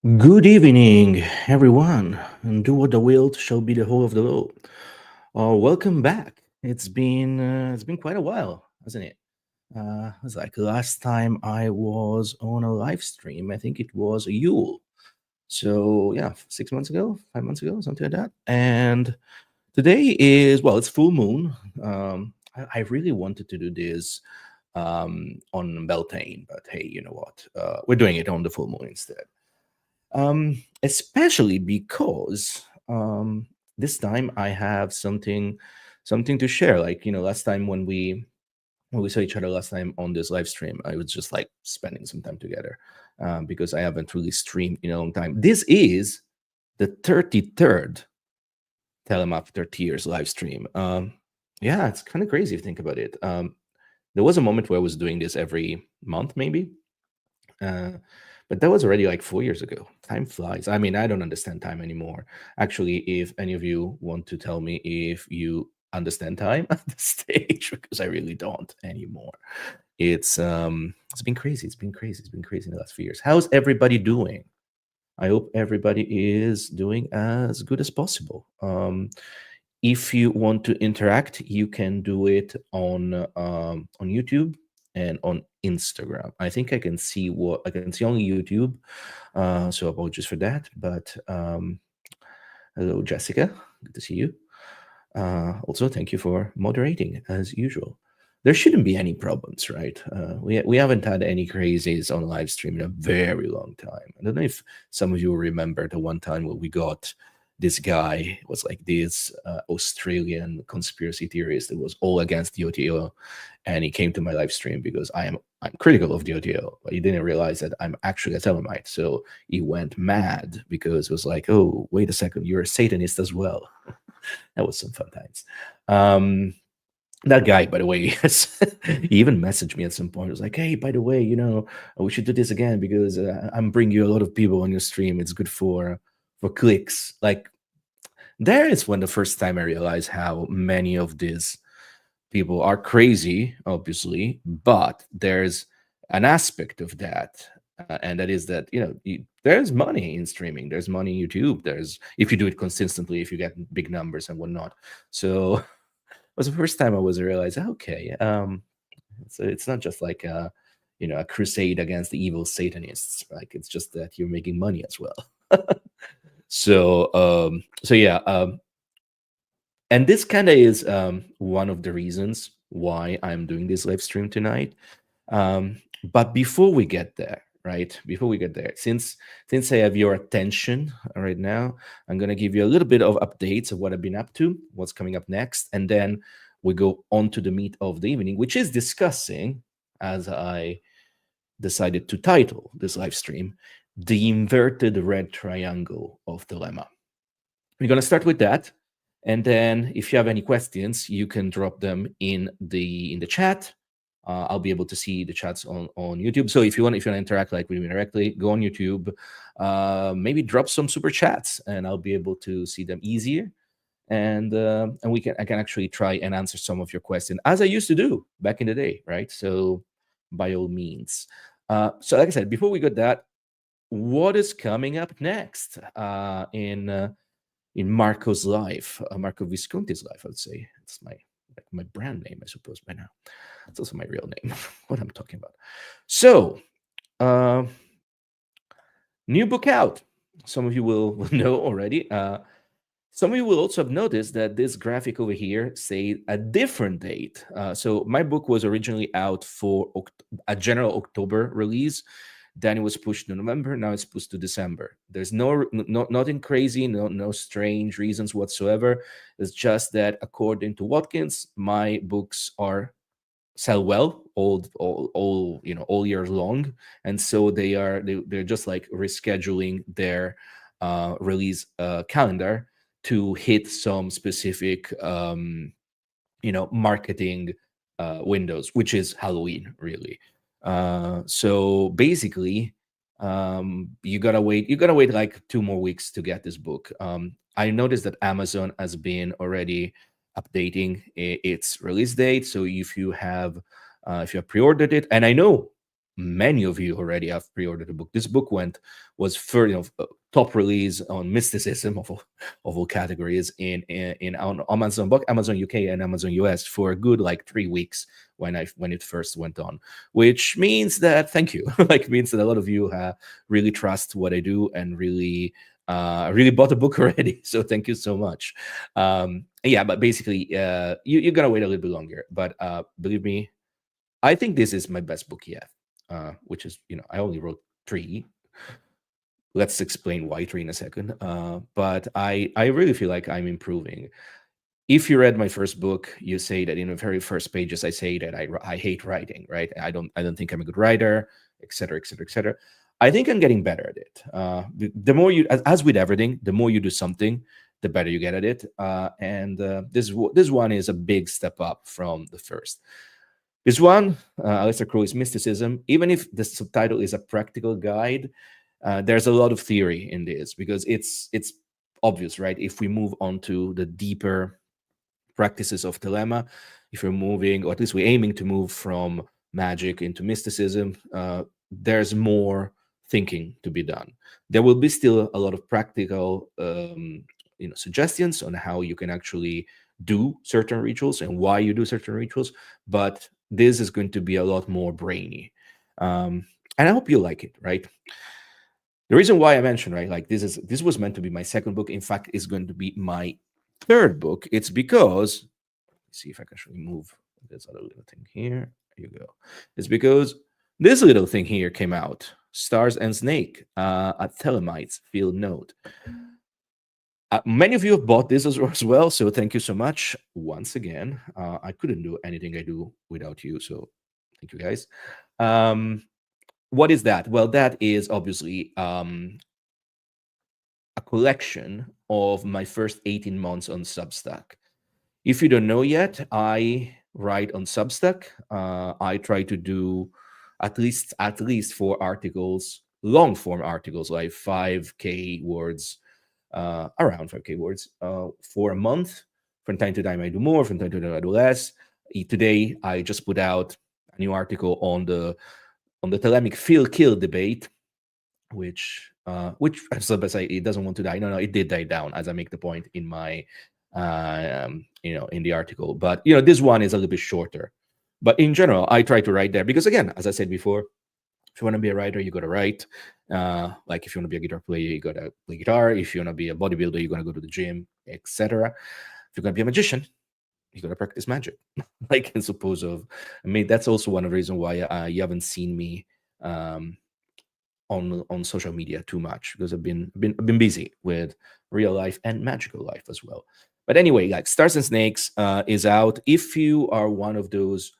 Good evening, everyone, and do what the will shall be the whole of the law. Welcome back. It's been quite a while, hasn't it? It's like last time I was on a live stream. I think it was a Yule. So yeah, 6 months ago, 5 months ago, something like that. And today is it's full moon. I really wanted to do this on Beltane, but hey, you know what? We're doing it on the full moon instead. Especially because this time I have something to share. Like last time when we saw each other last time on this live stream, I was just like spending some time together because I haven't really streamed in a long time. This is the 33rd Thelema after Tears live stream. Yeah, it's kind of crazy if you think about it. There was a moment where I was doing this every month, maybe. Uh, but that was already like 4 years ago. Time flies. I mean, I don't understand time anymore. Actually, if any of you want to tell me if you understand time at this stage, because I really don't anymore. It's been crazy. It's been crazy. It's been crazy in the last few years. How's everybody doing? I hope everybody is doing as good as possible. If you want to interact, you can do it on YouTube and on Instagram. I think I can see what I can see only YouTube, so apologies for that. But hello, Jessica. Good to see you. Also, thank you for moderating as usual. There shouldn't be any problems, right? We haven't had any crazies on live stream in a very long time. I don't know if some of you remember the one time where we got this guy was like this Australian conspiracy theorist that was all against the OTO, and he came to my live stream because I'm critical of the OTO, but he didn't realize that I'm actually a Thelemite. So he went mad because it was like, oh, wait a second, you're a Satanist as well. That was some fun times. That guy, by the way, he even messaged me at some point. It was like, hey, by the way, we should do this again because I'm bringing you a lot of people on your stream. It's good for clicks. Like, there is when the first time I realized how many of these people are crazy, obviously, but there's an aspect of that, and that is that there's money in streaming. There's money in YouTube. There's if you do it consistently, if you get big numbers and whatnot. So it was the first time I was realized, okay, so it's not just like a crusade against the evil Satanists. Like it's just that you're making money as well. So yeah, and this kind of is one of the reasons why I'm doing this live stream tonight. But before we get there, right? Before we get there, since I have your attention right now, I'm gonna give you a little bit of updates of what I've been up to, what's coming up next, and then we go on to the meat of the evening, which is discussing, as I decided to title this live stream, the inverted red triangle of Thelema. We're gonna start with that. And then if you have any questions, you can drop them in the chat. I'll be able to see the chats on YouTube. So if you want to interact like with me directly, go on YouTube. Maybe drop some super chats, and I'll be able to see them easier. And I can actually try and answer some of your questions as I used to do back in the day, right? So by all means. So like I said, before we get that, what is coming up next in Marco's life, Marco Visconti's life, I would say. It's my brand name, I suppose, by now. It's also my real name, what I'm talking about. So, new book out. Some of you will know already. Some of you will also have noticed that this graphic over here say a different date. So my book was originally out for a general October release. Then it was pushed to November. Now it's pushed to December. There's nothing crazy, no strange reasons whatsoever. It's just that according to Watkins, my books are sell well all year long, and so they're just like rescheduling their release calendar to hit some specific marketing windows, which is Halloween, really. So basically, you gotta wait like 2 more weeks to get this book. I noticed that Amazon has been already updating its release date. So if you have pre-ordered it, and I know many of you already have pre-ordered the book. This book was for top release on mysticism of all categories in on Amazon book, Amazon UK and Amazon US for a good like 3 weeks when it first went on, which means that thank you. Like means that a lot of you really trust what I do and really bought the book already. So thank you so much. Yeah, but basically, you're gonna wait a little bit longer. But believe me, I think this is my best book yet. Which is, I only wrote three. Let's explain why three in a second. But I really feel like I'm improving. If you read my first book, you say that in the very first pages I say that I hate writing, right? I don't think I'm a good writer, etc., etc., etc. I think I'm getting better at it. The more you, as with everything, the more you do something, the better you get at it. And this one is a big step up from the first. This one, Aleister Crowley's Mysticism, even if the subtitle is a practical guide, there's a lot of theory in this because it's obvious, right? If we move on to the deeper practices of Thelema, if we're moving, or at least we're aiming to move from magic into mysticism, there's more thinking to be done. There will be still a lot of practical suggestions on how you can actually do certain rituals and why you do certain rituals, but this is going to be a lot more brainy. And I hope you like it, right? The reason why I mentioned, right, like this was meant to be my second book. In fact, it's going to be my third book. It's because, let's see if I can actually move this other little thing here. Here you go. It's because this little thing here came out, Stars and Snake, at Thelemites Field Note. Many of you have bought this as well, so thank you so much once again. I couldn't do anything I do without you, so thank you guys. What is that? Well, that is obviously a collection of my first 18 months on Substack. If you don't know yet, I write on Substack. I try to do at least 4 articles, long form articles, like 5K words, around 5K words for a month. From time to time, I do more. From time to time, I do less. Today, I just put out a new article on the Thelemic kill debate, which as I say, it doesn't want to die. No, it did die down, as I make the point in my in the article. But this one is a little bit shorter. But in general, I try to write there because, again, as I said before, if you want to be a writer, you got to write. Like if you want to be a guitar player, you got to play guitar. If you want to be a bodybuilder, you're going to go to the gym, etc. If you're going to be a magician, you got to practice magic. Like, I suppose that's also one of the reasons why you haven't seen me on social media too much, because I've been busy with real life and magical life as well. But anyway, like Stars and Snakes is out. If you are one of those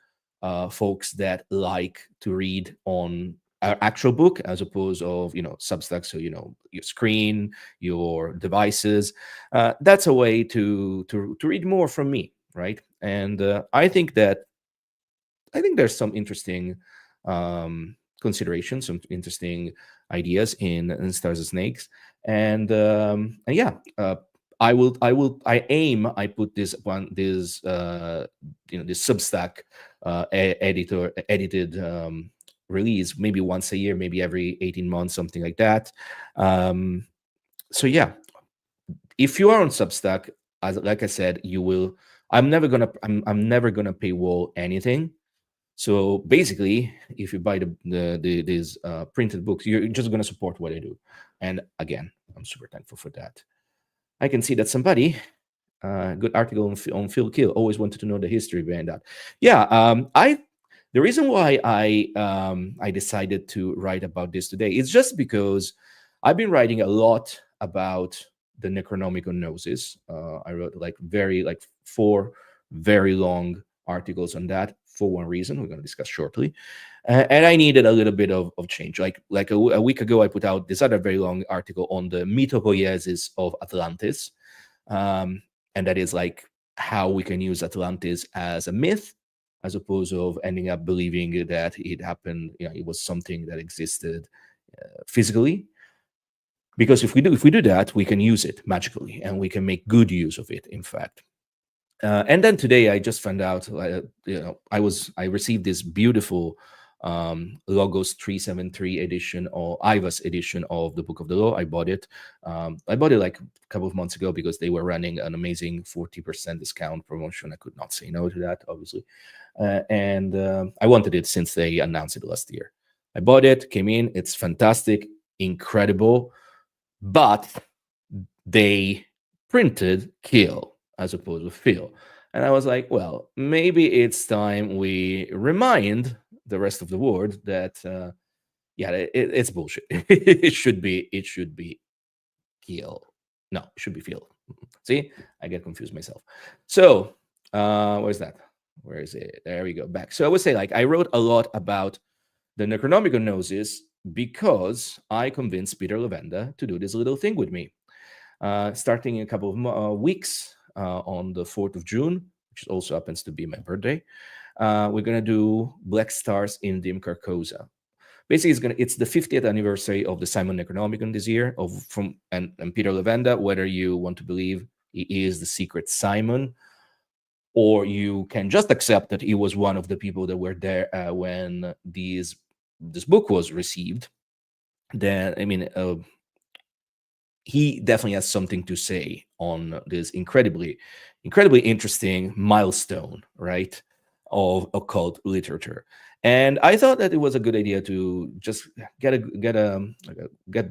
folks that like to read on our actual book as opposed of Substack, so your screen, your devices, that's a way to read more from me, right? And I think there's some interesting considerations, some interesting ideas in Stars and Snakes, and yeah, I put this Substack edited release maybe once a year, maybe every 18 months, something like that. So yeah, if you are on Substack, like I said, you will. I'm never gonna paywall anything. So basically, if you buy these printed books, you're just going to support what I do. And again, I'm super thankful for that. I can see that somebody, good article on Phil Kill, always wanted to know the history behind that. Yeah, the reason why I decided to write about this today is just because I've been writing a lot about the Necronomicon Gnosis. I wrote like 4 very long articles on that for one reason we're going to discuss shortly, and I needed a little bit of change. Like a week ago, I put out this other very long article on the mythopoiesis of Atlantis, and that is like how we can use Atlantis as a myth, as opposed of ending up believing that it happened. It was something that existed physically. Because if we do that, we can use it magically, and we can make good use of it. In fact. And then today I just found out, I received this beautiful Logos 373 edition or IVAS edition of the Book of the Law. I bought it. I bought it like a couple of months ago because they were running an amazing 40% discount promotion. I could not say no to that, obviously. And I wanted it since they announced it last year. I bought it, came in, it's fantastic, incredible, but they printed kill as opposed to fill. And I was like, well, maybe it's time we remind the rest of the world that, yeah, it's bullshit. It should be kill. No, it should be fill. See, I get confused myself. So, where's that? Where is it? There we go. Back. So I would say, like, I wrote a lot about the Necronomicon Gnosis because I convinced Peter Levenda to do this little thing with me. Starting in a couple of weeks on the 4th of June, which also happens to be my birthday, we're going to do Black Stars in Dim Carcosa. Basically, it's the 50th anniversary of the Simon Necronomicon this year, and Peter Levenda, whether you want to believe he is the secret Simon, or you can just accept that he was one of the people that were there when this book was received. Then, I mean, he definitely has something to say on this incredibly interesting milestone, right, of occult literature. And I thought that it was a good idea to just get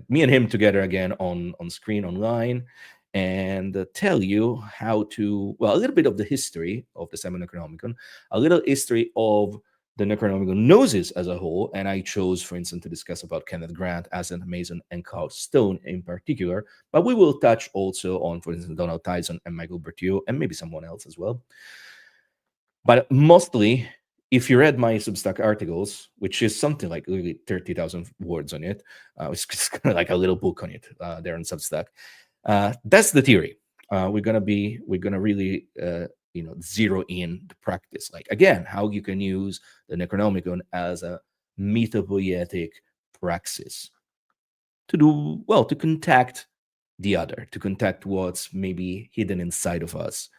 me and him together again on screen online and tell you how to, well, a little bit of the history of the Simon Necronomicon, a little history of the Necronomicon Gnosis as a whole, and I chose, for instance, to discuss about Kenneth Grant, Ascent Mason, and Carl Stone in particular, but we will touch also on, for instance, Donald Tyson and Michael Berthiaud, and maybe someone else as well. But mostly, if you read my Substack articles, which is something like really 30,000 words on it, it's kind of like a little book on it there on Substack. That's the theory. We're gonna really zero in the practice, like, again, how you can use the Necronomicon as a metapoietic praxis to do, well, to contact the other, to contact what's maybe hidden inside of us,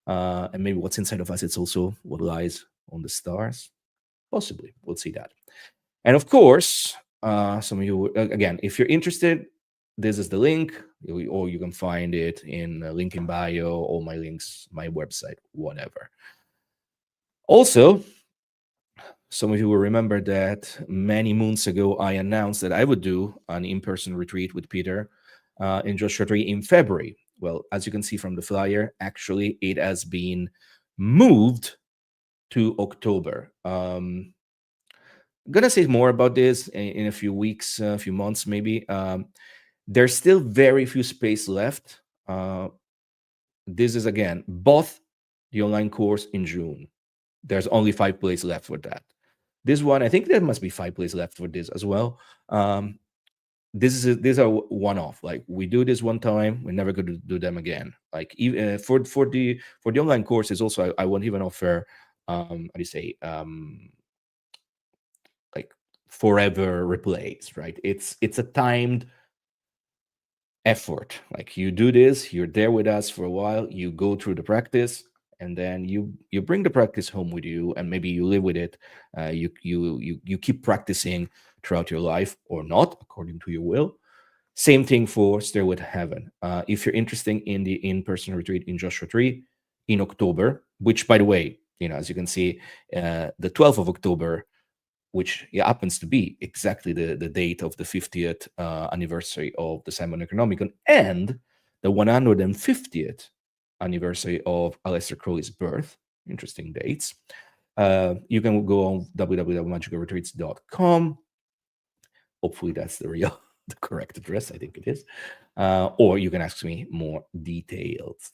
and maybe what's inside of us, it's also what lies on the stars. Possibly, we'll see that. And of course, some of you, again, if you're interested, this is the link, or you can find it in a link in bio, all my links, my website, whatever. Also, some of you will remember that many moons ago, I announced that I would do an in-person retreat with Peter in Joshua Tree in February. Well, as you can see from the flyer, actually, it has been moved to October. I'm gonna say more about this in a few weeks, a few months, maybe. There's still very few space left. This is, again, both the online course in June. There's only 5 places left for that. This one, I think there must be 5 places left for this as well. These are one-off. Like, we do this one time, we're never going to do them again. Like, even for the online courses, also, I won't even offer how do you say, like, forever replays, right? It's a timed effort. Like, you do this, you're there with us for a while, you go through the practice, and then you bring the practice home with you, and maybe you live with it. You keep practicing throughout your life, or not, according to your will. Same thing for Stairway to Heaven. If you're interested in the in-person retreat in Joshua Tree in October, which, by the way, as you can see, the 12th of October, which happens to be exactly the date of the 50th anniversary of the Simon Necronomicon and the 150th anniversary of Aleister Crowley's birth. Interesting dates. You can go on www.magicalretreats.com. Hopefully that's the correct address. I think it is. Or you can ask me more details.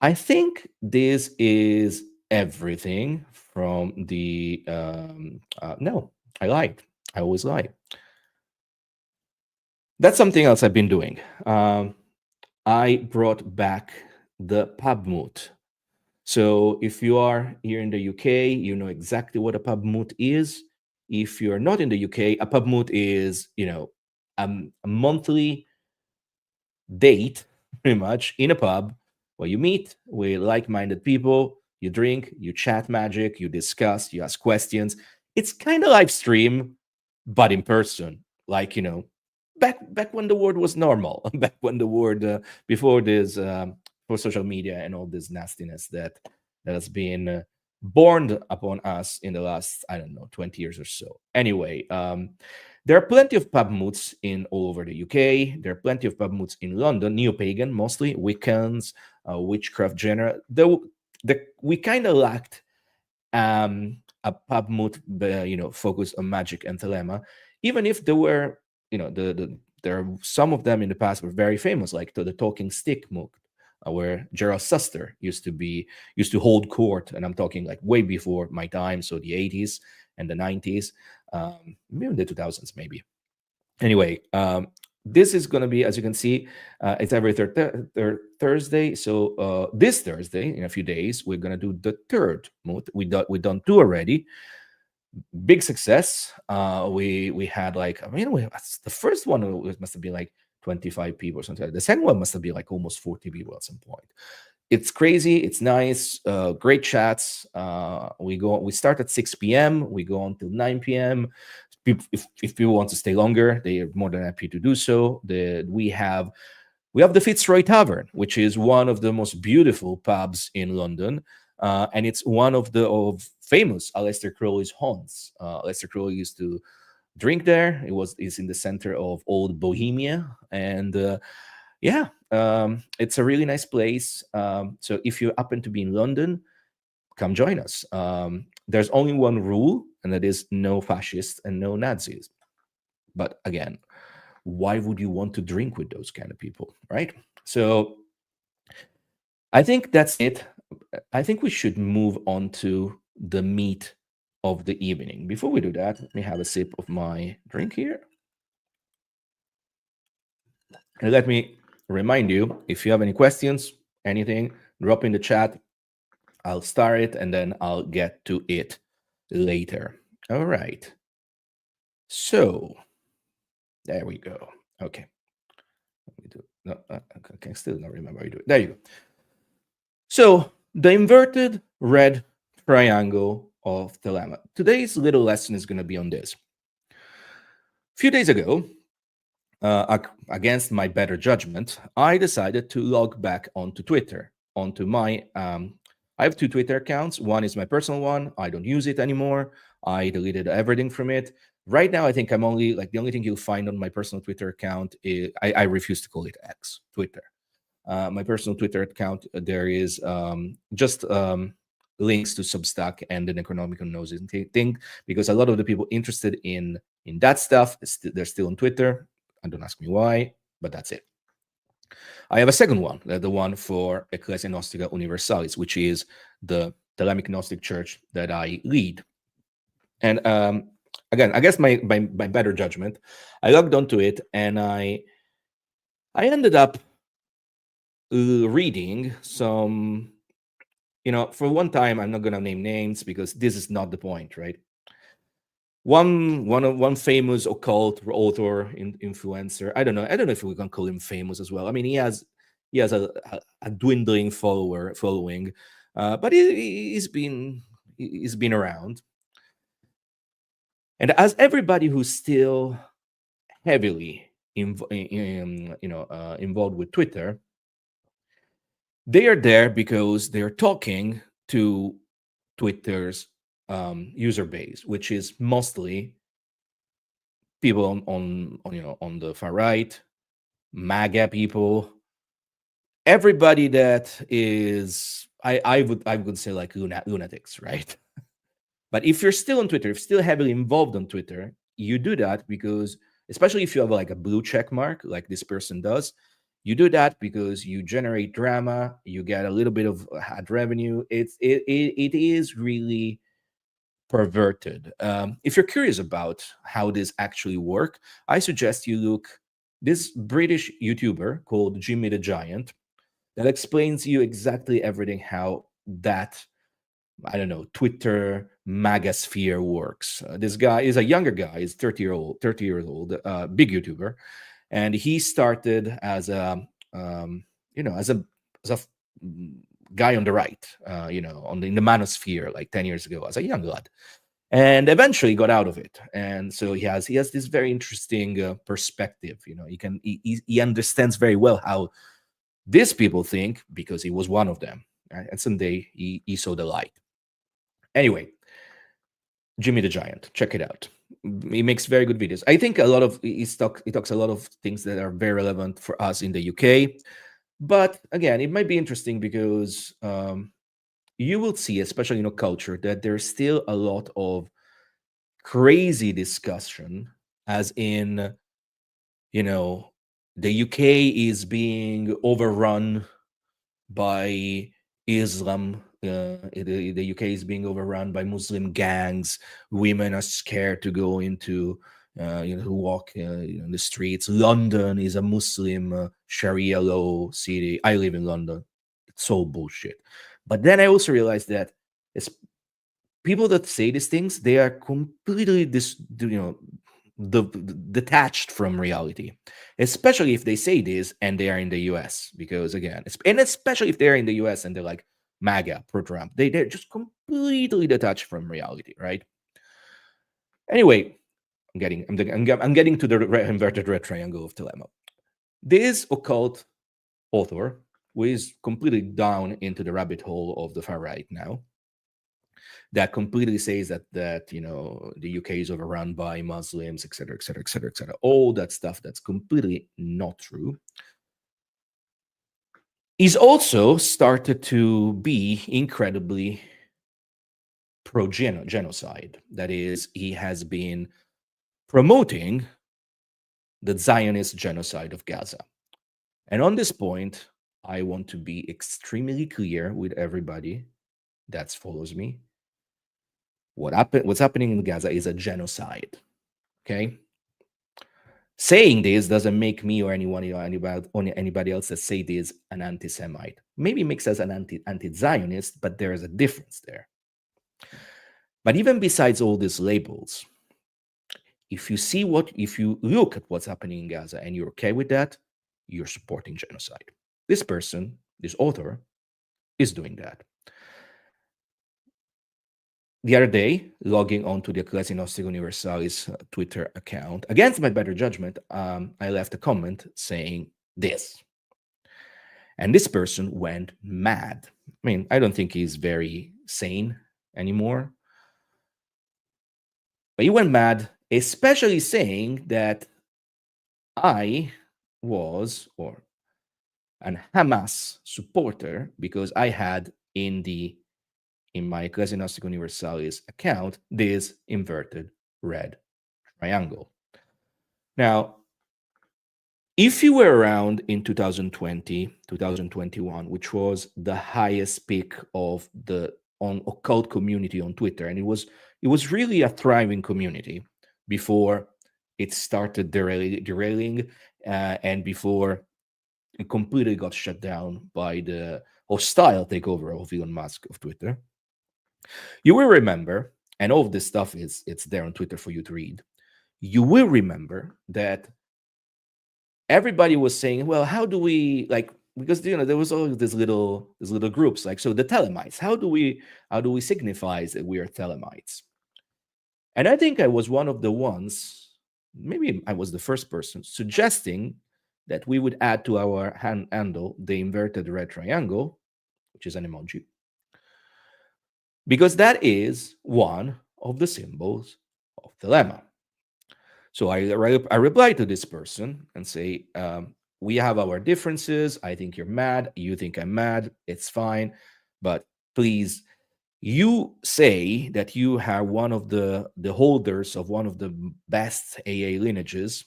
I think this is everything from the no, I lied. I always lie. That's something else I've been doing. I brought back the pub moot. So if you are here in the UK, you know exactly what a pub moot is. If you're not in the UK, a pub moot is, a monthly date, pretty much, in a pub where you meet with like-minded people, you drink, you chat magic, you discuss, you ask questions. It's kind of live stream, but in person. Like, back when the world was normal, back when the world before this for social media and all this nastiness that has been born upon us in the last, I don't know, 20 years or so. Anyway, there are plenty of pub moods in all over the UK. There are plenty of pub moods in London, neo-pagan mostly, Wiccans, witchcraft genre. Though we kind of lacked a pub mood, focused on magic and Thelema. Even if there were, there are some of them in the past were very famous, like the talking stick mood, where Gerald Suster used to hold court, and I'm talking like way before my time, so the 80s and the 90s, maybe the 2000s, maybe. Anyway, this is going to be, as you can see, it's every third Thursday. So this Thursday, in a few days, we're going to do the third mood. We done two already. Big success. We had like, the first one must have been like 25 people or something. The second one must have been like almost 40 people at some point. It's crazy. It's nice. Great chats. We start at 6 p.m. We go until 9 p.m. If people want to stay longer, they are more than happy to do so. We have the Fitzroy Tavern, which is one of the most beautiful pubs in London, and it's one of famous Aleister Crowley's haunts. Aleister Crowley used to drink there. It's in the center of old Bohemia, and it's a really nice place. So if you happen to be in London, come join us. There's only one rule, and that is no fascists and no Nazis. But again, why would you want to drink with those kind of people, right? So I think that's it. I think we should move on to the meat of the evening. Before we do that, let me have a sip of my drink here. And let me remind you, if you have any questions, anything, drop in the chat. I'll start it and then I'll get to it later. All right. So there we go. Okay. Let me do. No, I can still not remember how you do it. There you go. So the inverted red triangle of Thelema. Today's little lesson is going to be on this. A few days ago, against my better judgment, I decided to log back onto Twitter, onto my. I have two Twitter accounts. One is my personal one. I don't use it anymore. I deleted everything from it. Right now, I think I'm only like the only thing you'll find on my personal Twitter account is I refuse to call it X, Twitter. My personal Twitter account, there is just links to Substack and the Necronomicon Gnosis thing, because a lot of the people interested in that stuff, they're still on Twitter. And don't ask me why, but that's it. I have a second one, the one for Ecclesia Gnostica Universalis, which is the Thelemic Gnostic Church that I lead. And again, I guess my better judgment, I logged onto it and I ended up reading some, for one time, I'm not going to name names because this is not the point, right? One famous occult author, influencer. I don't know if we can call him famous as well. I mean, he has a dwindling following, but he's been around. And as everybody who's still heavily involved with Twitter, they are there because they're talking to Twitter's user base, which is mostly people on the far right, MAGA people, everybody that is I would say like lunatics, right? But if you're still on Twitter, if you're still heavily involved on Twitter, you do that because, especially if you have like a blue check mark like this person does, you do that because you generate drama, you get a little bit of ad revenue. It is really perverted. If you're curious about how this actually work, I suggest you look this British YouTuber called Jimmy the Giant that explains you exactly everything how that, I don't know, Twitter magasphere works. This guy is a younger guy. He's 30 years old, big YouTuber, and he started as a as a guy on the right, in the manosphere like 10 years ago as a young lad. and eventually got out of it. And so he has this very interesting perspective. He understands very well how these people think, because he was one of them, right? And someday he saw the light. Anyway, Jimmy the Giant, check it out. He makes very good videos. I think a lot of he talks a lot of things that are very relevant for us in the UK. But again, it might be interesting because you will see, especially in a culture, that there's still a lot of crazy discussion, as in, you know, the UK is being overrun by Islam. The UK is being overrun by Muslim gangs. Women are scared to go into, to walk in the streets. London is a Muslim Sharia law city. I live in London. It's so bullshit. But then I also realized that it's people that say these things, they are completely detached from reality, especially if they say this and they are in the US. Because again, and especially if they're in the US and they're like MAGA, pro Trump, they're just completely detached from reality, right? Anyway, I'm getting to the inverted red triangle of Thelema. This occult author, who is completely down into the rabbit hole of the far right now, that completely says that the UK is overrun by Muslims, etc., etc., etc., etc. All that stuff that's completely not true. He's also started to be incredibly pro genocide. That is, he has been promoting the Zionist genocide of Gaza. And on this point, I want to be extremely clear with everybody that follows me. What's happening in Gaza is a genocide. Okay. Saying this doesn't make me or anybody else that say this an anti-Semite. Maybe makes us an anti-Zionist, but there is a difference there. But even besides all these labels, if you look at what's happening in Gaza and you're okay with that, you're supporting genocide. This person, this author, is doing that. The other day, logging onto the Ecclesia Gnostica Universalis Twitter account, against my better judgment, I left a comment saying this. And this person went mad. I mean, I don't think he's very sane anymore. But he went mad, especially saying that I was, or an Hamas supporter, because I had in my Ecclesia Gnostica Universalis account this inverted red triangle. Now, if you were around in 2020, 2021, which was the highest peak of the occult community on Twitter, and it was really a thriving community before it started derailing and before it completely got shut down by the hostile takeover of Elon Musk of Twitter. You will remember, and all of this stuff it's there on Twitter for you to read. You will remember that everybody was saying, well, how do we, like, because there was all these little groups, like, so the Thelemites, how do we signify that we are Thelemites? And I think I was one of the ones, maybe I was the first person suggesting that we would add to our handle the inverted red triangle, which is an emoji, because that is one of the symbols of Thelema. So I reply to this person and say, we have our differences. I think you're mad. You think I'm mad. It's fine. But please, you say that you have one of the holders of one of the best AA lineages,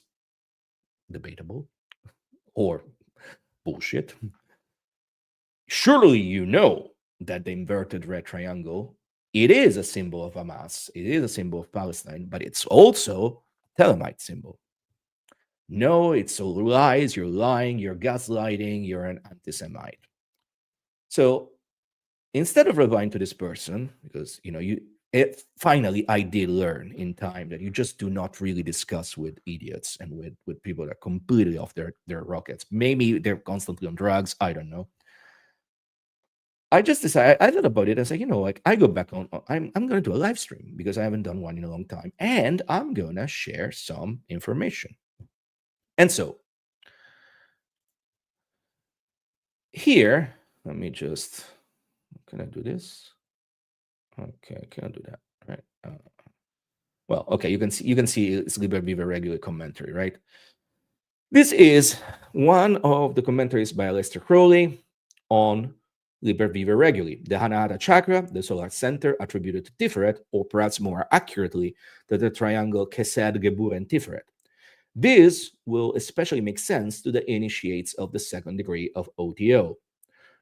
debatable, or bullshit. Surely you know that the inverted red triangle, it is a symbol of Hamas. It is a symbol of Palestine, but it's also a Thelemite symbol. No, it's all lies. You're lying. You're gaslighting. You're an anti-Semite. So instead of replying to this person, because finally I did learn in time that you just do not really discuss with idiots and with people that are completely off their rockets. Maybe they're constantly on drugs. I don't know. I just decided, I thought about it. I was like, like I go back I'm going to do a live stream because I haven't done one in a long time. And I'm going to share some information. And so here, let me just, can I do this? Okay, I can't do that, right? Well, okay, you can see it's Liber Viva regular commentary, right? This is one of the commentaries by Aleister Crowley on Liber Viva Reguli, the Anahata chakra, the solar center attributed to Tiferet, or perhaps more accurately, to the triangle Kesed, Gebur, and Tiferet. This will especially make sense to the initiates of the second degree of OTO.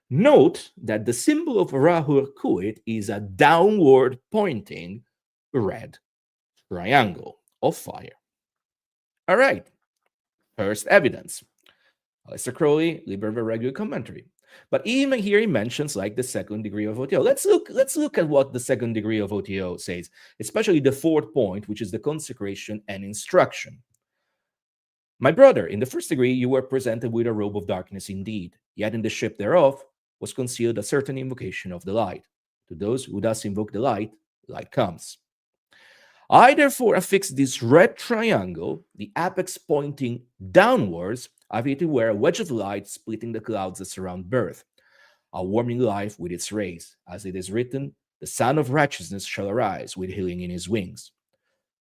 Note that the symbol of Rahur Kuit is a downward pointing red triangle of fire. All right, first evidence. Aleister Crowley, Liber Viva Regular commentary. But even here he mentions like the second degree of OTO. Let's look at what the second degree of OTO says, especially the fourth point, which is the consecration and instruction. My brother, in the first degree, you were presented with a robe of darkness indeed, yet in the ship thereof was concealed a certain invocation of the light. To those who thus invoke the light, light comes. I therefore affix this red triangle, the apex pointing downwards, as it were a wedge of light splitting the clouds that surround birth, a warming life with its rays. As it is written, the Son of Righteousness shall arise with healing in his wings.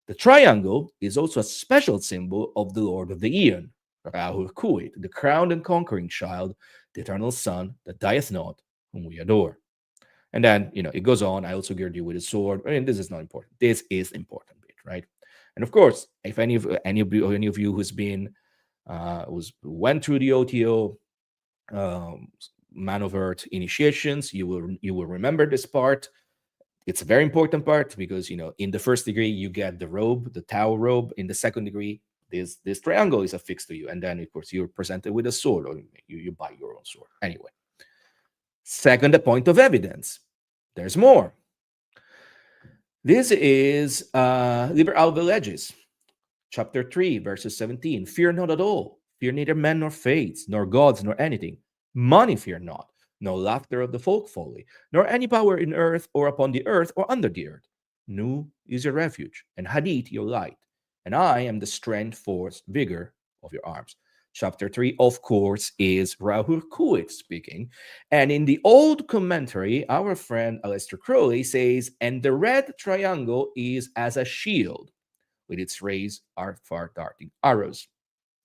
The triangle is also a special symbol of the Lord of the Aeon, Rahul Kuit, the crowned and conquering child, the eternal Son that dieth not, whom we adore. And then, it goes on. I also gird you with a sword. I mean, this is not important. This is important bit, right? And of course, if any of you who's been went through the OTO Man of Earth initiations, you will remember this part. It's a very important part because in the first degree you get the robe, the Tau robe. In the second degree, this triangle is affixed to you, and then of course you're presented with a sword, or you buy your own sword. Anyway, second, the point of evidence. There's more. This is Liber Alba Legis, chapter 3, verses 17. Fear not at all. Fear neither men nor fates, nor gods, nor anything. Money fear not, no laughter of the folk folly, nor any power in earth or upon the earth or under the earth. Nu is your refuge, and Hadith your light, and I am the strength, force, vigor of your arms. Chapter 3, of course, is Rahul Kuit speaking. And in the old commentary, our friend Aleister Crowley says, and the red triangle is as a shield, with its rays are far darting arrows.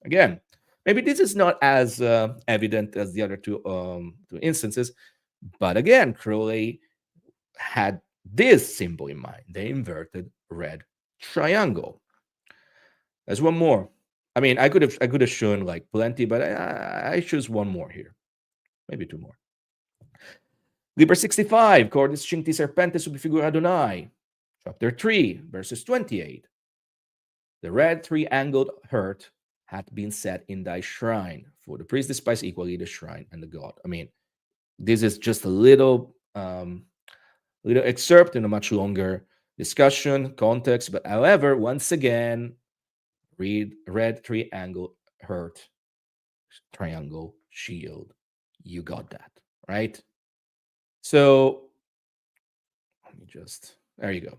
Again, maybe this is not as evident as the other two instances, but again, Crowley had this symbol in mind, the inverted red triangle. There's one more. I mean, I could have shown like plenty, but I choose one more here, maybe two more. Liber 65, Cordis Cincti Serpente sub figura Adonai, chapter 3, verses 28. The red three-angled heart had been set in thy shrine, for the priest despise equally the shrine and the god. I mean, this is just a little excerpt in a much longer discussion context, but however, once again, read red triangle heart, triangle shield. You got that, right? So let me just, there you go.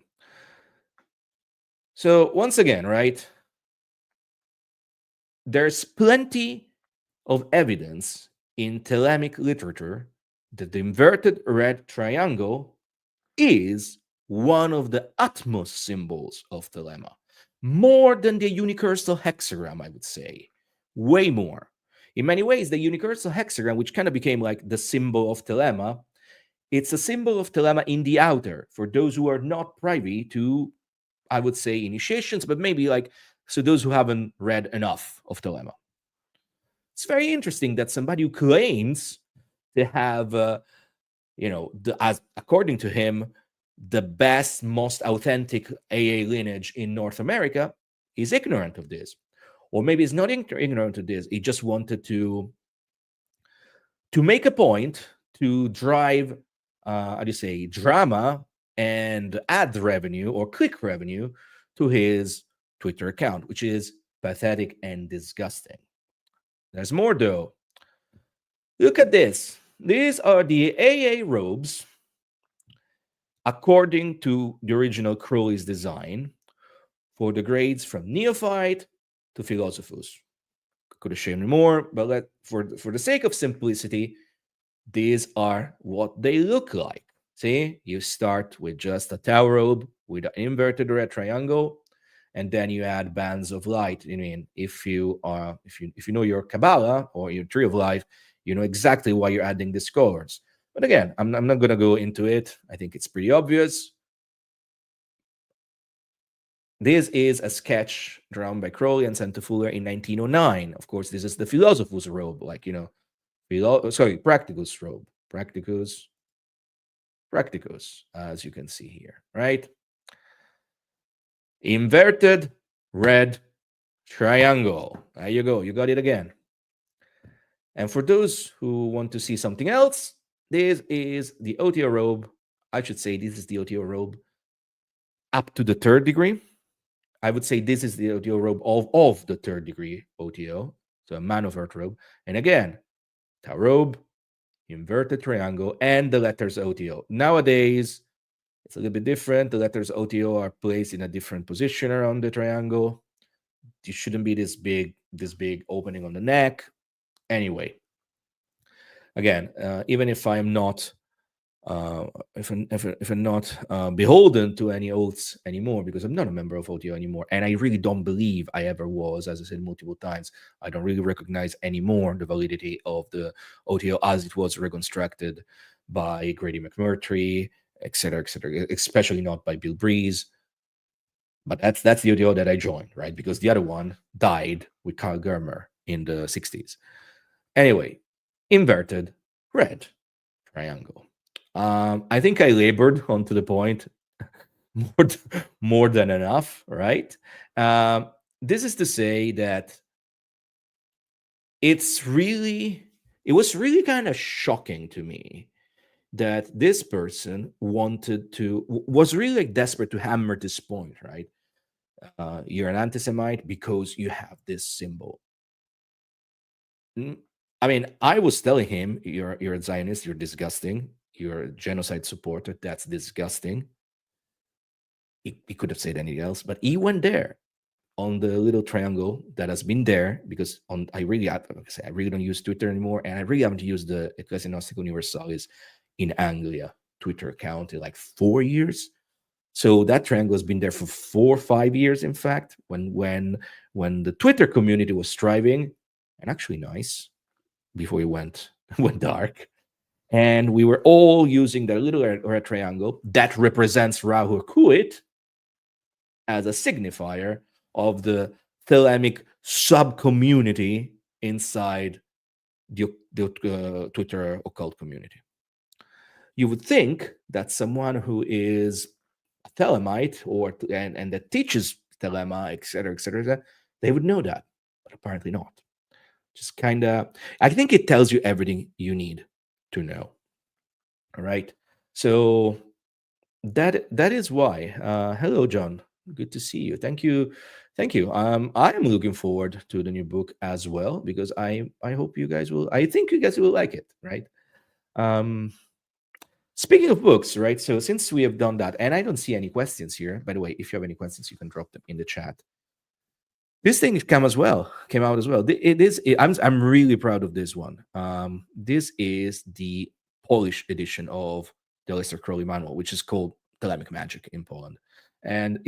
So once again, right, there's plenty of evidence in Thelemic literature that the inverted red triangle is one of the utmost symbols of Thelema, more than the unicursal hexagram, I would say, way more. In many ways, the unicursal hexagram, which kind of became like the symbol of Thelema, it's a symbol of Thelema in the outer, for those who are not privy to, I would say, initiations, but maybe like, so those who haven't read enough of Thelema. It's very interesting that somebody who claims to have, as according to him, the best, most authentic AA lineage in North America is ignorant of this. Or maybe he's not ignorant of this. He just wanted to make a point to drive, drama and ad revenue or click revenue to his Twitter account, which is pathetic and disgusting. There's more, though. Look at this. these are the AA robes according to the original Crowley's design for the grades from neophyte to philosophus. Could have shown more, but for the sake of simplicity, these are what they look like. See, you start with just a tau robe with an inverted red triangle, and then you add bands of light. I mean, if you know your Kabbalah or your tree of life, you know exactly why you're adding these colors. But again, I'm not gonna go into it. I think it's pretty obvious. This is a sketch drawn by Crowley and sent to Fuller in 1909. Of course, this is the Philosophus robe, like Practicus robe, Practicus, as you can see here, right? Inverted red triangle. There you go. You got it again. And for those who want to see something else, this is the OTO robe. I should say this is the OTO robe up to the third degree. I would say this is the OTO robe of the third degree OTO, so a man of earth robe. And again, tau robe, inverted triangle, and the letters OTO. Nowadays, it's a little bit different. The letters OTO are placed in a different position around the triangle. It shouldn't be this big opening on the neck. Anyway, again, even if I'm not if I'm not beholden to any oaths anymore, because I'm not a member of OTO anymore, and I really don't believe I ever was, as I said multiple times, I don't really recognize anymore the validity of the OTO as it was reconstructed by Grady McMurtry, etc., especially not by Bill Breeze. But that's the OTO that I joined, right? Because the other one died with Carl Germer in the 60s. Anyway, inverted red triangle. I think I labored onto the point more than enough, right? This is to say that it was really kind of shocking to me that this person was really like desperate to hammer this point, right? You're an anti-Semite because you have this symbol. I mean, I was telling him, you're a Zionist, you're disgusting, you're a genocide supporter, that's disgusting. He could have said anything else, but he went there on the little triangle that has been there because I really don't use Twitter anymore, and I really haven't used the Ecclesia Gnostica Universalis in Anglia Twitter account in like 4 years. So that triangle has been there for 4 or 5 years, in fact, when the Twitter community was thriving and actually nice before it went dark. And we were all using the little red triangle that represents Rahu Kuit as a signifier of the Thelemic sub-community inside the Twitter occult community. You would think that someone who is a Thelemite and that teaches Thelema, etc., they would know that, but apparently not. Just kind of, I think it tells you everything you need to know. All right. So that is why. Hello, John. Good to see you. Thank you. I am looking forward to the new book as well because I hope you guys will. I think you guys will like it, right? Speaking of books, right? So since we have done that, and I don't see any questions here. By the way, if you have any questions, you can drop them in the chat. This thing came out as well. I'm really proud of this one. This is the Polish edition of the Aleister Crowley manual, which is called Thelemic Magic in Poland, and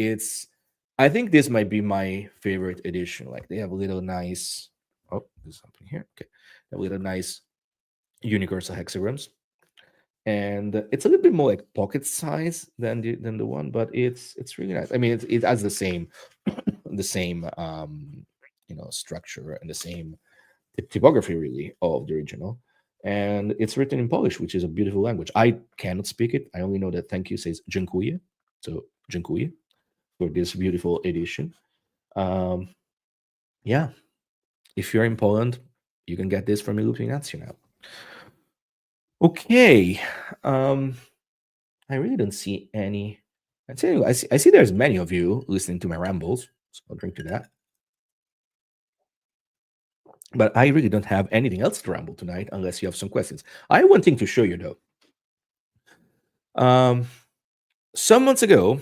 I think this might be my favorite edition. Like they have a little nice. Oh, there's something here. Okay, a little nice universal hexagrams, and it's a little bit more like pocket size than the one, but it's really nice. I mean, it has the same structure and the same typography really of the original, and it's written in Polish, which is a beautiful language. I cannot speak it. I only know that thank you says dziękuję, so dziękuję for this beautiful edition. Yeah, if you're in Poland, you can get this from Illuminati now. Okay, I really don't see any. I see there's many of you listening to my rambles, so I'll drink to that. But I really don't have anything else to ramble tonight, unless you have some questions. I have one thing to show you though. Um, some months ago,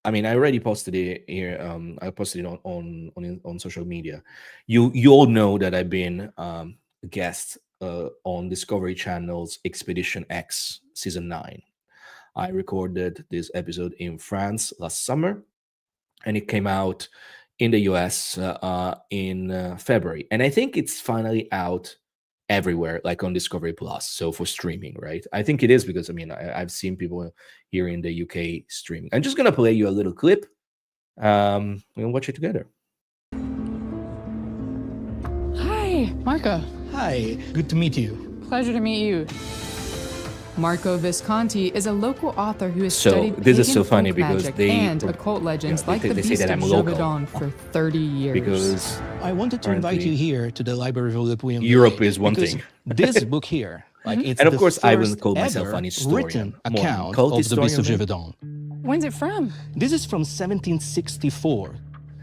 I mean, I already posted it here. I posted it on social media. You all know that I've been a guest on Discovery Channel's Expedition X season 9. I recorded this episode in France last summer, and it came out in the US in February. And I think it's finally out everywhere, like on Discovery Plus. So for streaming, right? I think it is because I mean I've seen people here in the UK streaming. I'm just gonna play you a little clip. We'll watch it together. Hi, Marco. Hi, good to meet you. Pleasure to meet you. Marco Visconti is a local author who has So, studied this is pagan so funny folk because magic they- and occult legends yeah, they- like the they say Beast that of I'm local. Gévaudan for 30 years. Because I wanted to invite Apparently, you here to the Library of Lipuium. Europe is one because thing. This book here, like it's And of the course, I wouldn't first call myself ever an historian, written more an account occult of the Beast of historian, Gévaudan. When's it from? This is from 1764.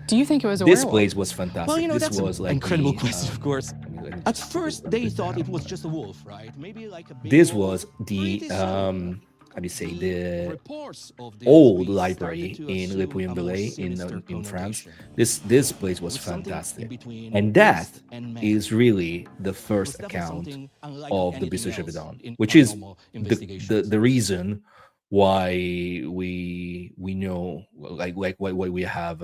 Do you think it was a this werewolf? place was fantastic. Well, you know, this that's was an like incredible the, question, of course. let me At just first, put they this thought down. it was just a wolf, right? Maybe like a big This wolf. was the Pretty soon, how do you say the reports of this old beast library started to in assume Le a Puy en more Velay sinister in France. connotation. This place was With something in fantastic, between and that beast and man. is really the It was first definitely account something unlike of the anything Beast of else Gévaudan, in which is paranormal the investigations. the reason why we know like why we have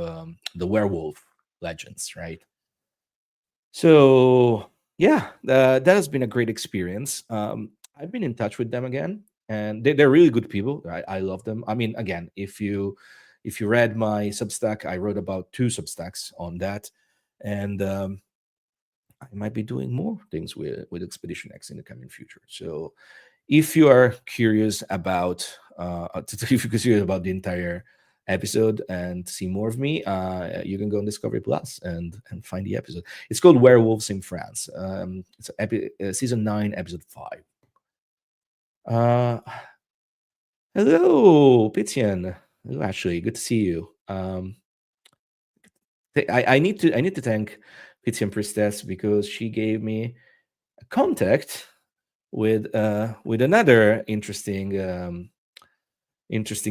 the werewolf legends, right? So yeah, that has been a great experience. I've been in touch with them again, and they're really good people. I love them. I mean, again, if you read my Substack, I wrote about 2 Substacks on that, and I might be doing more things with Expedition X in the coming future. So if you are curious about if you're curious about the entire episode and see more of me, you can go on Discovery Plus and find the episode. It's called Werewolves in France. It's season 9, episode 5. Hello, Pitian. Hello, Ashley. Good to see you. I need to thank Pitian Priestess because she gave me a contact with another interesting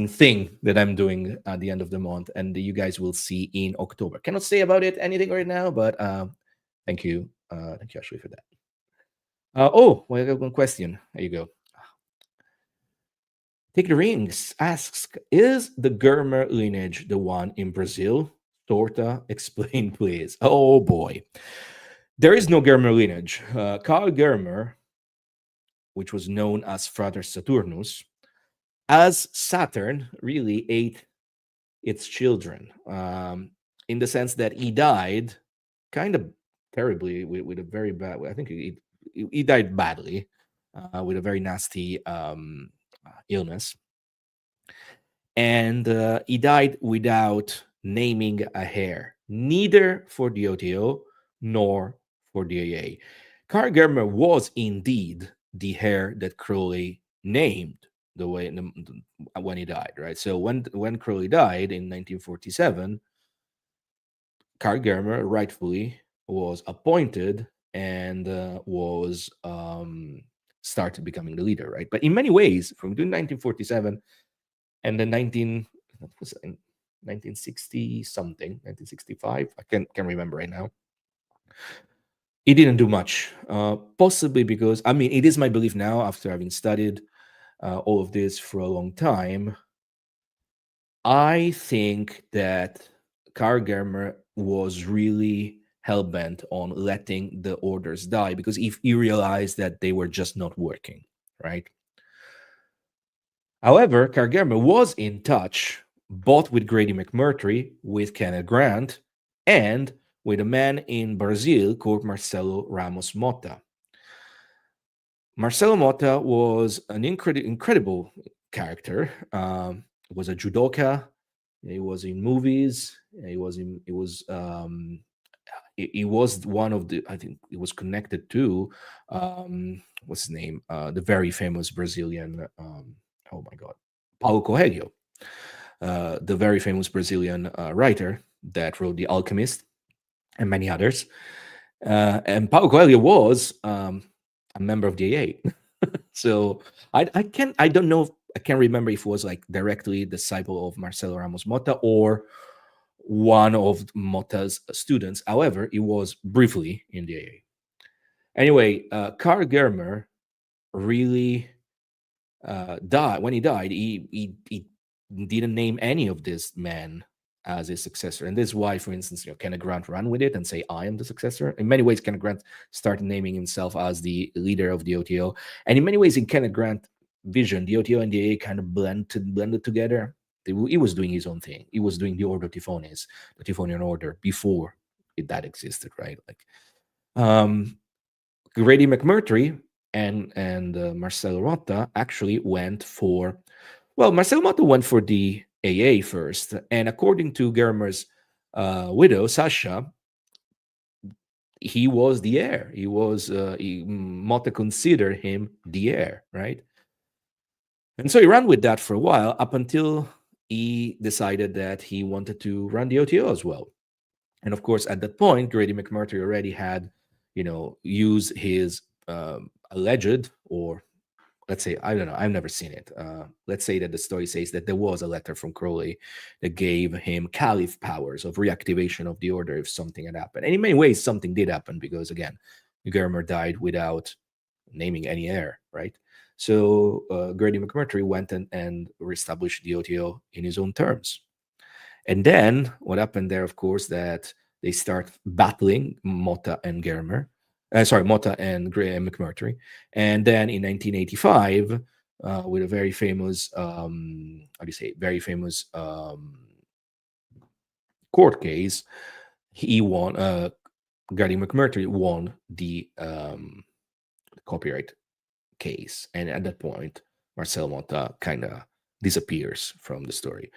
thing that I'm doing at the end of the month, and you guys will see in October. Cannot say about it anything right now, but thank you, Ashley, for that. Oh, well, I got one question. There you go. Take the Rings asks, is the Germer lineage the one in Brazil? Torta, explain, please. Oh boy, there is no Germer lineage. Karl Germer, which was known as Frater Saturnus, as Saturn really ate its children, in the sense that he died kind of terribly with a very bad. I think he died badly with a very nasty illness, and he died without naming a hair, neither for the OTO nor for the AA. Karl Germer was indeed the hair that Crowley named the way when he died, right? So when Crowley died in 1947, Karl Germer rightfully was appointed and was started becoming the leader, right? But in many ways, from between 1947 and then 1960 something, 1965, I can't remember right now. He didn't do much, possibly because I mean it is my belief now, after having studied all of this for a long time. I think that Karl Germer was really hell-bent on letting the orders die because if he realized that they were just not working, right? However, Karl Germer was in touch both with Grady McMurtry, with Kenneth Grant, and with a man in Brazil called Marcelo Ramos Mota. Marcelo Mota was an incredible character. Was a judoka. He was in movies. He was one of the. I think he was connected to what's his name? The very famous Brazilian. Oh my God, Paulo Coelho, the very famous Brazilian writer that wrote The Alchemist and many others. And Paulo Coelho was a member of the AA. So I don't know, I can't remember if it was like directly disciple of Marcelo Ramos Mota or one of Mota's students. However, it was briefly in the AA. Anyway, Karl Germer really died. When he died, he didn't name any of these men as his successor. And this is why, for instance, Kenneth Grant ran with it and say, I am the successor. In many ways, Kenneth Grant started naming himself as the leader of the OTO. And in many ways, in Kenneth Grant vision, the OTO and the AA kind of blended together. He was doing his own thing. He was doing the Ordo Tifones, the Tifonian order, before that existed, right? Like Grady McMurtry and Marcelo Rota actually went for, well, Marcelo Rota went for the AA first, and according to Germer's widow Sasha, he was the heir. He was Mota considered him the heir, right? And so he ran with that for a while up until he decided that he wanted to run the OTO as well. And of course, at that point, Grady McMurtry already had, used his alleged, or let's say, I don't know, I've never seen it. Let's say that the story says that there was a letter from Crowley that gave him caliph powers of reactivation of the order if something had happened. And in many ways, something did happen because, again, Germer died without naming any heir, right? So Grady McMurtry went and reestablished the OTO in his own terms. And then what happened there, of course, that they start battling Mota and Germer. Mota and McMurtry. And then in 1985, with a very famous, very famous court case, he won, Grady McMurtry won the copyright case. And at that point, Marcel Mota kind of disappears from the story.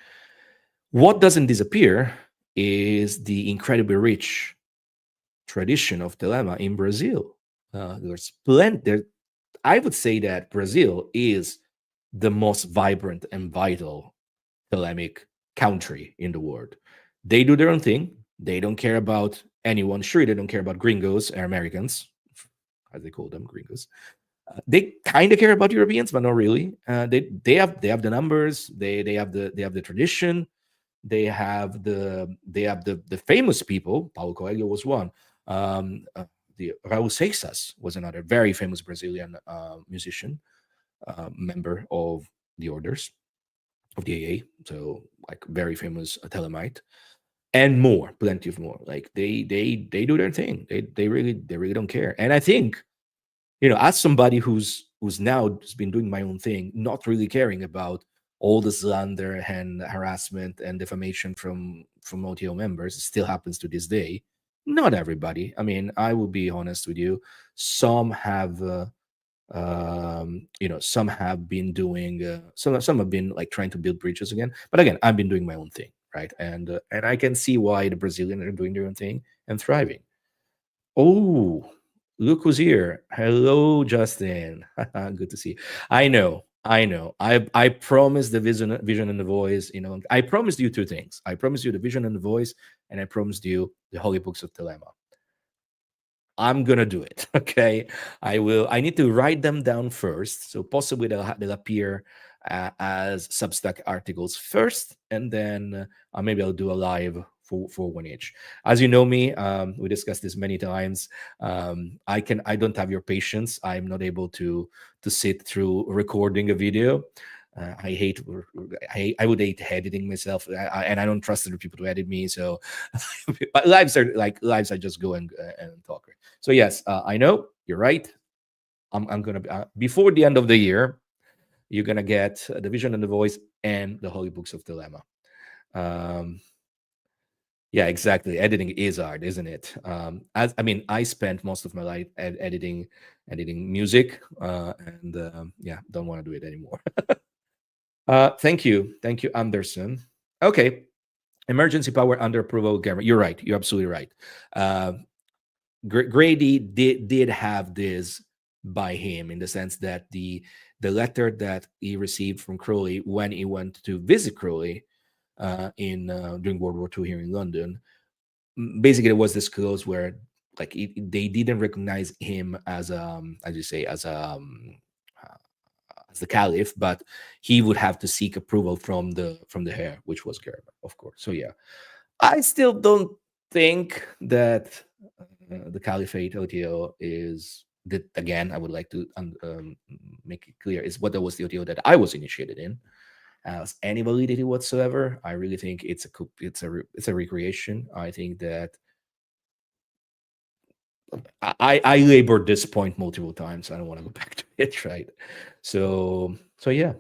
What doesn't disappear is the incredibly rich tradition of Thelema in Brazil. There's plenty. I would say that Brazil is the most vibrant and vital Thelemic country in the world. They do their own thing. They don't care about anyone. Sure, they don't care about gringos or Americans, as they call them, gringos. They kind of care about Europeans, but not really. They have the numbers. They have the tradition. They have the famous people. Paulo Coelho was one. The Raul Seixas was another very famous Brazilian musician, member of the orders of the AA. So like very famous Thelemite, and more, plenty of more. Like they do their thing. They really don't care. And I think, as somebody who's been doing my own thing, not really caring about all the slander and harassment and defamation from OTO members, it still happens to this day. Not everybody. I mean, I will be honest with you. Some have, some have been doing, some have been like trying to build bridges again. But again, I've been doing my own thing, right? And I can see why the Brazilians are doing their own thing and thriving. Oh, look who's here. Hello, Justin. Good to see you. I know. I promised the vision and the voice. I promised you two things. I promised you the vision and the voice, and I promised you the Holy Books of Thelema. I'm gonna do it. Okay, I will. I need to write them down first, so possibly they'll appear as Substack articles first, and then maybe I'll do a live for one each. As you know me, we discussed this many times. I don't have your patience. I'm not able to sit through recording a video. I would hate editing myself, and I don't trust other people to edit me. So lives I just go and talk. So yes, I know you're right. I'm gonna be before the end of the year. You're gonna get the vision and the voice and the Holy Books of Thelema. Yeah, exactly. Editing is hard, isn't it? I spent most of my life editing music, and don't want to do it anymore. Thank you, Anderson. Okay, emergency power under approval. Gamma. You're right. You're absolutely right. Grady did have this by him in the sense that the letter that he received from Crowley when he went to visit Crowley during World War II here in London, basically it was this clause where they didn't recognize him as you say, as the caliph, but he would have to seek approval from the heir, which was Gerber, of course. So yeah, I still don't think that the caliphate OTO is that. Again, I would like to make it clear, is what that was the OTO that I was initiated in, has any validity whatsoever. I really think it's a recreation. I think that I labored this point multiple times. I don't want to go back to it, right? So yeah.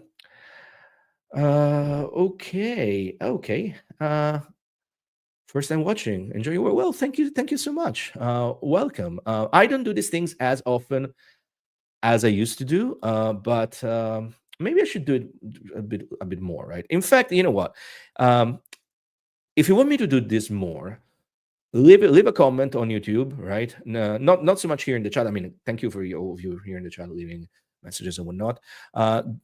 Okay. First time watching. Enjoy your work. Well, thank you so much. Welcome. I don't do these things as often as I used to do, but maybe I should do it a bit more, right? In fact, you know what? Um, if you want me to do this more, leave a comment on YouTube, right? No, not so much here in the chat. I mean, thank you for all of you here in the chat leaving messages and whatnot.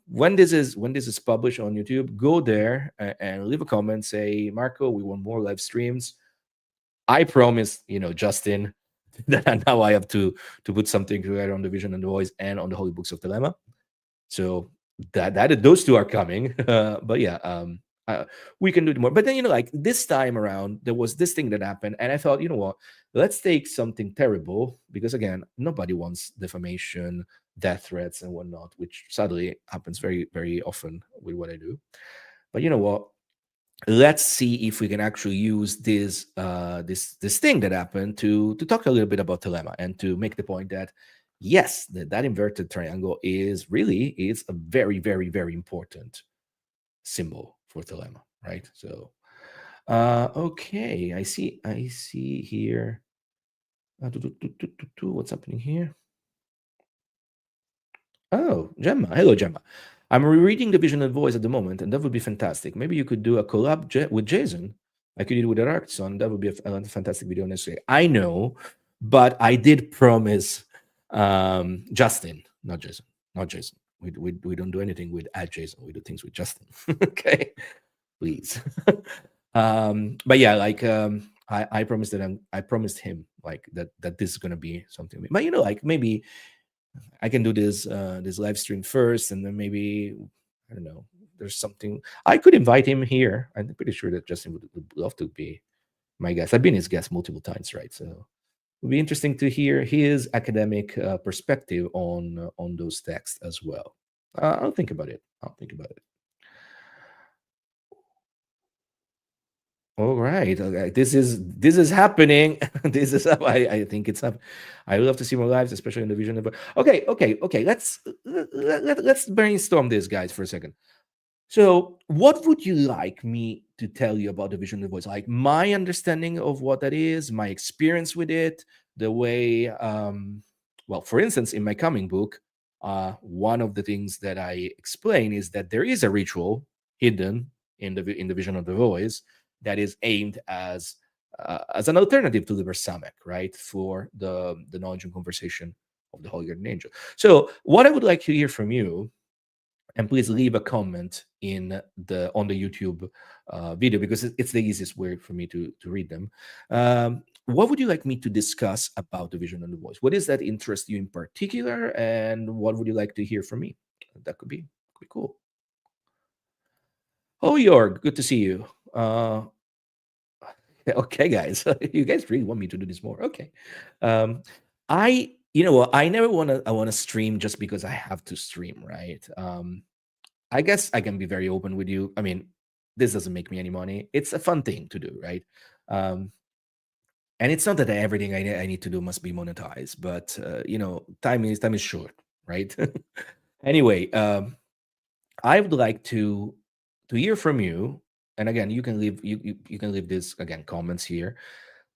When this is published on YouTube, go there and leave a comment. Say, Marco, we want more live streams. I promise, Justin, that now I have to put something together on the Vision and the Voice and on the Holy Books of Thelema. So that those two are coming. But yeah, we can do it more. But then, like this time around, there was this thing that happened, and I thought, you know what? Let's take something terrible, because again, nobody wants defamation, death threats, and whatnot, which sadly happens very, very often with what I do. But you know what? Let's see if we can actually use this thing that happened to talk a little bit about Thelema, and to make the point that yes, that inverted triangle is a very, very, very important symbol for Thelema, right? So okay, I see here. What's happening here? Oh, Gemma. Hello, Gemma. I'm rereading The Vision and Voice at the moment, and that would be fantastic. Maybe you could do a collab with Jason. I could do it with Artson. That would be a fantastic video necessary. I know, but I did promise Justin, not Jason. Not Jason. We don't do anything with Jason. We do things with Justin. Okay, please. But yeah, like I promised I promised him like that this is gonna be something. But like maybe I can do this live stream first, and then maybe I don't know. There's something I could invite him here. I'm pretty sure that Justin would love to be my guest. I've been his guest multiple times, right? So it would be interesting to hear his academic perspective on those texts as well. I'll think about it. All right. Okay. This is happening. This is up. I think it's up. I love to see more lives, especially in the vision. Okay. Let's brainstorm this, guys, for a second. So, what would you like me to tell you about the vision of the voice? Like my understanding of what that is, my experience with it, the way. Well, for instance, in my coming book, one of the things that I explain is that there is a ritual hidden in the vision of the voice that is aimed as an alternative to Liber Samek, right, for the knowledge and conversation of the Holy Guardian Angel. So, what I would like to hear from you, and please leave a comment on the YouTube video, because it's the easiest way for me to read them. What would you like me to discuss about the vision and the voice? What is that interest you in particular, and what would you like to hear from me? That could be cool. Oh, Jorg, good to see you. Okay, guys, you guys really want me to do this more? Okay. You know what? I never want to stream just because I have to stream, right? I guess I can be very open with you. I mean, this doesn't make me any money. It's a fun thing to do, right? And it's not that everything I need to do must be monetized, but time is short, right? Anyway, I would like to hear from you. And again, you can leave this again comments here.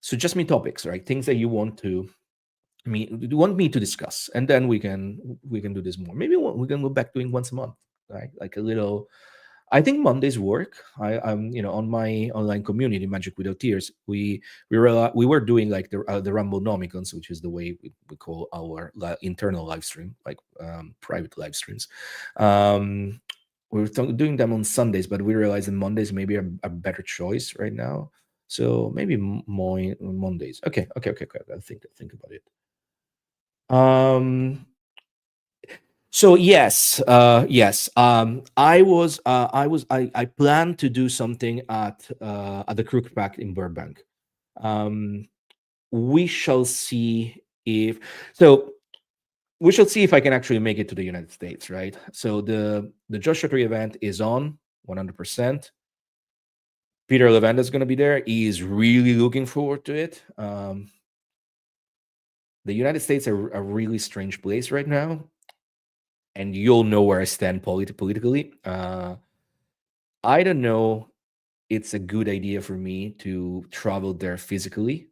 Suggest me topics, right? Things that you want me to discuss, and then we can do this more. Maybe we can go back doing once a month, right? Like a little. I think Mondays work. I'm on my online community, Magic Without Tears. We were doing like the Rumble Nomicons, which is the way we call our internal live stream, like private live streams. We were doing them on Sundays, but we realized that Mondays maybe are a better choice right now. So maybe Mondays. Okay. I'll think about it. So yes. I planned to do something at the Crook Pack in Burbank. We shall see if so. We shall see if I can actually make it to the United States, right? So the Joshua Tree event is on 100%. Peter Levenda is going to be there. He is really looking forward to it. The United States are a really strange place right now, and you'll know where I stand politically. I don't know. It's a good idea for me to travel there physically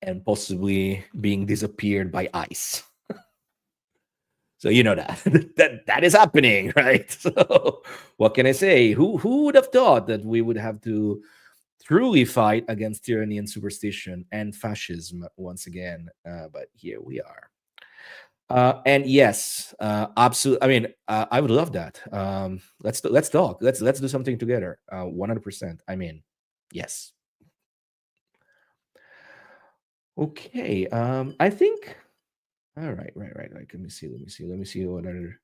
and possibly being disappeared by ICE. So you know that that is happening, right? So what can I say? Who would have thought that we would have to truly fight against tyranny and superstition and fascism once again? But here we are. And yes, absolutely. I mean, I would love that. Let's talk. Let's do something together. 100%. I mean, yes. Okay. I think. All right. Let me see what other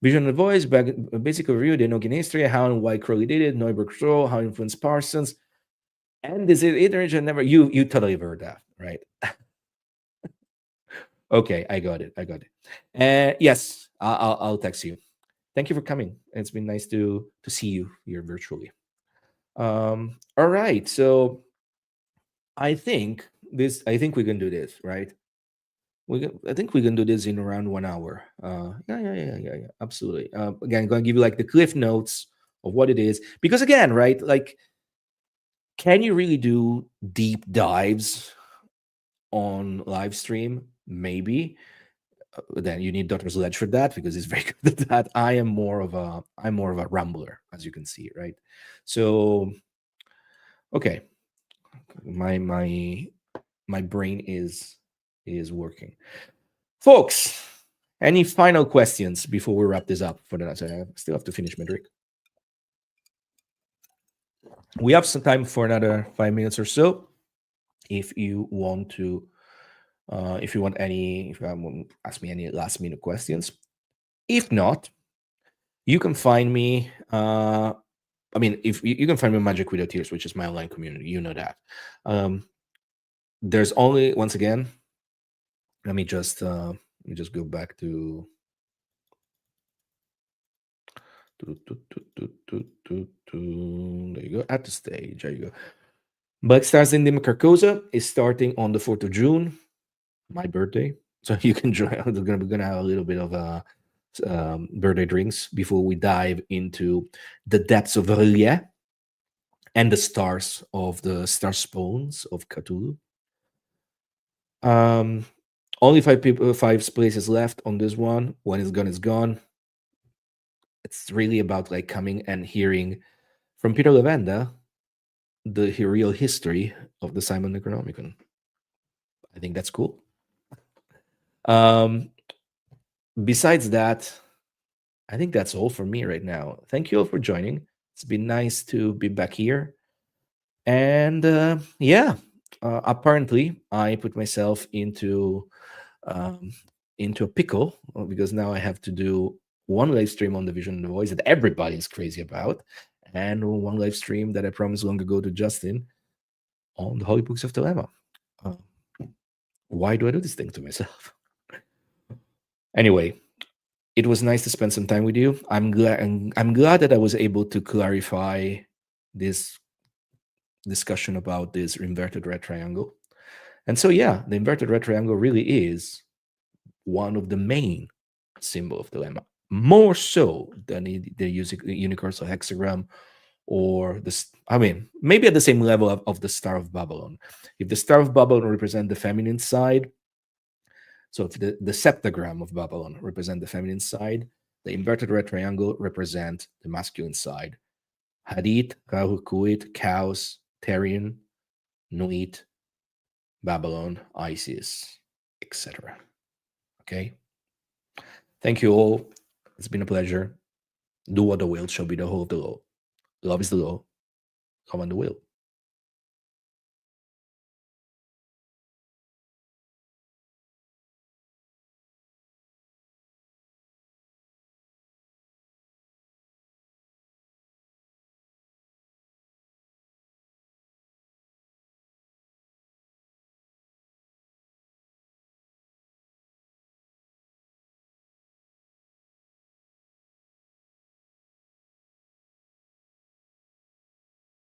Vision and Voice, basic review, the Enochian history, how and why Crowley did it, Neuberg Stroll, how influenced Parsons, and is it internet never you totally heard that, right? Okay, I got it. Yes, I'll text you. Thank you for coming. It's been nice to see you here virtually. All right, so I think we can do this, right? I think we can do this in around 1 hour. Yeah, absolutely. Again, going to give you like the cliff notes of what it is, because again, right, like, can you really do deep dives on live stream? Maybe. Then you need Dr. Sledge for that because he's very good at that. I'm more of a rambler, as you can see, right? So, okay, my brain is working. Folks, any final questions before we wrap this up for the night? I still have to finish my drink. We have some time for another 5 minutes or so. If you want to, if you want to ask me any last minute questions. If not, you can find me. I mean, if you can find me on Magic Without Tears, which is my online community, you know that. There's only, once again, let me just go back to. There you go. At the stage, there you go. Black Stars in the Carcosa is starting on the 4th of June, my birthday. So you can join. We're gonna have a little bit of birthday drinks before we dive into the depths of Relia and the stars of the star spawns of Cthulhu. Only 5 places left on this one. When it's gone, it's gone. It's really about like coming and hearing from Peter Levenda the real history of the Simon Necronomicon. I think that's cool. Besides that, I think that's all for me right now. Thank you all for joining. It's been nice to be back here. And apparently I put myself into a pickle because now I have to do one live stream on the Vision and the Voice that everybody's crazy about, and one live stream that I promised long ago to Justin on the Holy Books of Thelema. Why do I do this thing to myself? Anyway, it was nice to spend some time with you. I'm glad that I was able to clarify this discussion about this inverted red triangle. And so, yeah, the inverted red triangle really is one of the main symbol of Thelema, more so than the universal hexagram or maybe at the same level of the Star of Babylon. If the Star of Babylon represents the feminine side, so if the septagram of Babylon represent the feminine side, the inverted red triangle represent the masculine side. Hadith, Rahukuit, Chaos, Therian, Nuit, Babylon, Isis, etc. Okay? Thank you all. It's been a pleasure. Do what the will shall be the whole of the law. Love is the law. Love and the will.